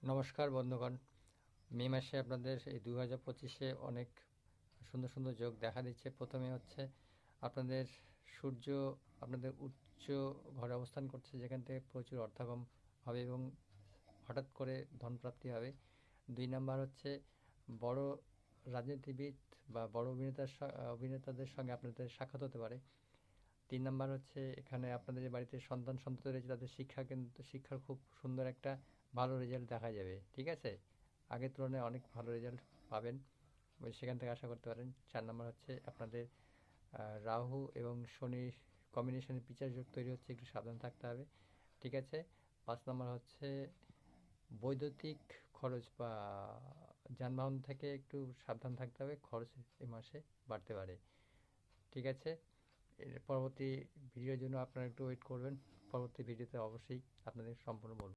নমস্কার বন্ধুগণ। মে মাসে আপনাদের এই 2025-এ অনেক সুন্দর সুন্দর যোগ দেখা দিচ্ছে। প্রথমে হচ্ছে আপনাদের সূর্য আপনাদের উচ্চ ঘরে অবস্থান করছে, যেখান থেকে প্রচুর অর্থাগম হবে এবং হঠাৎ করে ধনপ্রাপ্তি হবে। 2 নাম্বার হচ্ছে বড় রাজনীতিবিদ বা বড় অভিনেতাদের সঙ্গে আপনাদের সাক্ষাৎ হতে পারে। 3 নাম্বার হচ্ছে এখানে আপনাদের যে বাড়িতে সন্ততি রয়েছে তাদের শিক্ষার খুব সুন্দর একটা ভালো রেজাল্ট দেখা যাবে। ঠিক আছে, আগের তুলনায় অনেক ভালো রেজাল্ট পাবেন, সেখান থেকে আশা করতে পারেন। 4 নাম্বার হচ্ছে আপনাদের রাহু এবং শনির কম্বিনেশনে পিচার যোগ তৈরি হচ্ছে, একটু সাবধান থাকতে হবে। ঠিক আছে। 5 নাম্বার হচ্ছে বৈদ্যুতিক খরচ বা যানবাহন থেকে একটু সাবধান থাকতে হবে, খরচ এই মাসে বাড়তে পারে। ঠিক আছে। এর পরবর্তী ভিডিওর জন্য আপনারা একটু ওয়েট করবেন। পরবর্তী ভিডিওতে অবশ্যই আপনাদের সম্পূর্ণ বলব।